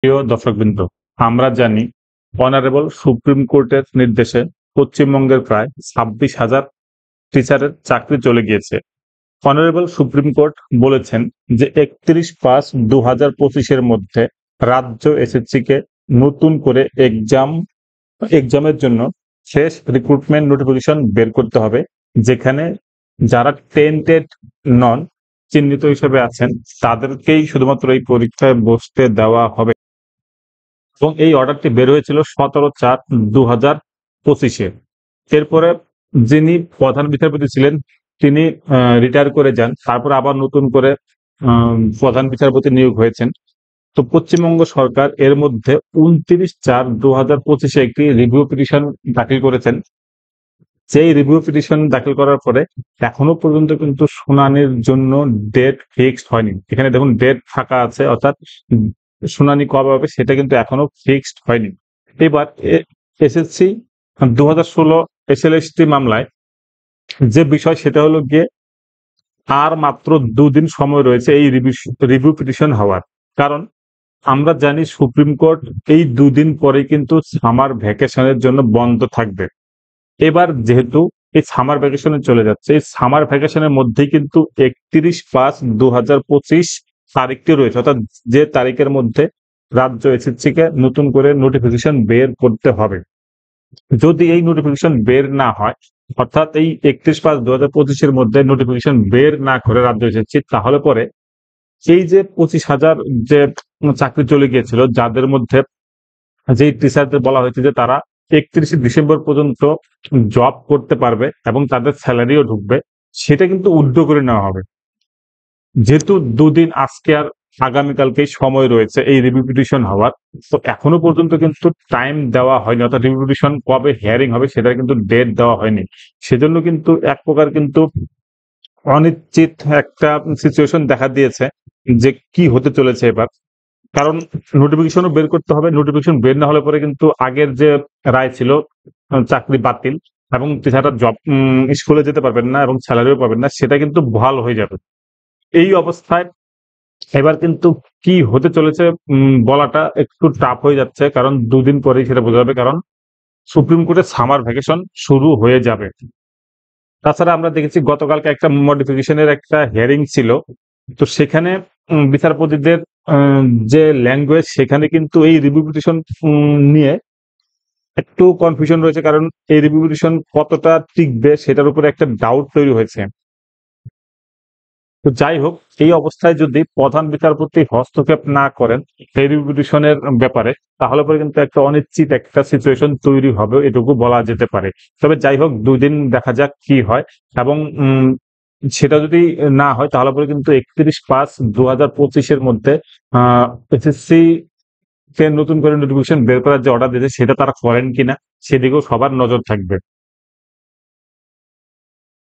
প্রিয় দর্শকবৃন্দ, আমরা জানি অনারেবল সুপ্রিম কোর্টের নির্দেশে পশ্চিমবঙ্গের প্রায় 26,000 টিচারের চাকরি চলে গিয়েছে। অনারেবল সুপ্রিম কোর্ট বলেছেন যে 31/5/2025 মধ্যে রাজ্য এসএসসি কে নতুন করে এক্সামের জন্য শেষ রিক্রুটমেন্ট নোটিফিকেশন বের করতে হবে, যেখানে যারা টেন্টেড নন, চিহ্নিত হিসেবে আছেন, তাদেরকেই শুধুমাত্র এই পরীক্ষায় বসতে দেওয়া হবে। এবং এই অর্ডারটি বের হয়েছিল 17/4/2025-এ। এরপরে যিনি প্রধান বিচারপতি ছিলেন তিনি রিটায়ার করে যান, তারপর আবার নতুন করে প্রধান বিচারপতি নিয়োগ হয়েছেন। তো পশ্চিমবঙ্গ সরকার এর মধ্যে 29/4/2025-এ একটি রিভিউ পিটিশন দাখিল করেছেন। সেই রিভিউ পিটিশন দাখিল করার পরে এখনো পর্যন্ত কিন্তু শুনানির জন্য ডেট ফিক্সড হয়নি। এখানে দেখুন ডেট ফাঁকা আছে, অর্থাৎ শুনানি কবে হবে সেটা কিন্তু এখনো ফিক্সড হয়নি। এবার এসএসসি 2016 এসএলএসটি মামলায় যে বিষয় সেটা হলো গিয়ে আর মাত্র 2 দিন সময় রয়েছে এই রিভিউ পিটিশন হওয়ার। কারণ আমরা জানি সুপ্রিম কোর্ট এই 2 দিন পরে কিন্তু সামার ভ্যাকেশনের জন্য বন্ধ থাকবে। এবার যেহেতু এই সামার ভ্যাকেশনে চলে যাচ্ছে, এই সামার ভ্যাকেশনের মধ্যেই কিন্তু 31/5/2025 তারিখটি রয়েছে, অর্থাৎ যে তারিখের মধ্যে রাজ্য এসএসসি কে নতুন করে নোটিফিকেশন বের করতে হবে। যদি এই নোটিফিকেশন বের না হয়, অর্থাৎ এই 31/5/2025-এর মধ্যে নোটিফিকেশন বের না করে রাজ্য এসএসসি, তাহলে পরে এই যে 25,000 যে চাকরি চলে গিয়েছিল, যাদের মধ্যে যে টিচারদের বলা হয়েছে যে তারা 31শে ডিসেম্বর পর্যন্ত জব করতে পারবে এবং তাদের স্যালারিও ঢুকবে, সেটা কিন্তু উইথড্র করে নেওয়া হবে। যেহেতু 2 দিন আজকে আর আগামীকালকেই সময় রয়েছে এই রিভিউ পিটিশন হওয়ার, তো এখনো পর্যন্ত কিন্তু টাইম দেওয়া হয়নি, অর্থাৎ রিভিউ পিটিশন কবে হিয়ারিং হবে সেটা কিন্তু ডেট দেওয়া হয়নি। সেজন্য কিন্তু এক প্রকার কিন্তু অনিশ্চিত একটা সিচুয়েশন দেখা দিয়েছে যে কি হতে চলেছে এবার। কারণ নোটিফিকেশনও বের করতে হবে, নোটিফিকেশন বের না হলে পরে কিন্তু আগের যে রায় ছিল চাকরি বাতিল এবং টিচাররা জব স্কুলে যেতে পারবেন না এবং স্যালারিও পাবেন না, সেটা কিন্তু বহাল হয়ে যাবে। এই অবস্থায় এবার কিন্তু কি হতে চলেছে বলাটা একটু টাফ হয়ে যাচ্ছে, কারণ 2 দিন পরেই সেটা বোঝা যাবে, কারণ সুপ্রিম কোর্টের সামার ভ্যাকেশন শুরু হয়ে যাবে। তাছাড়া আমরা দেখেছি গতকালকে একটা মডিফিকেশনের একটা হিয়ারিং ছিল, তো সেখানে বিচারপতিদের যে ল্যাঙ্গুয়েজ, সেখানে কিন্তু এই রিভিউ পিটিশন নিয়ে একটু কনফিউশন রয়েছে, কারণ এই রিভিউ পিটিশন কতটা টিকবে সেটার উপরে একটা ডাউট তৈরি হয়েছে। তো যাই হোক, এই অবস্থায় যদি প্রধান বিচারপতি হস্তক্ষেপ না করেন এই রিভিউ পিটিশনের ব্যাপারে, তাহলে পরে কিন্তু একটা অনিশ্চিত একটা সিচুয়েশন তৈরি হবে, এটুকু বলা যেতে পারে। তবে যাই হোক, 2 দিন দেখা যাক কি হয়। এবং সেটা যদি না হয় তাহলে পরে কিন্তু 31/5/2025-এর মধ্যে এসএসসি কে নতুন করে নোটিফিকেশন বের করার যে অর্ডার দিয়েছে সেটা তারা করেন কিনা সেদিকেও সবার নজর থাকবে।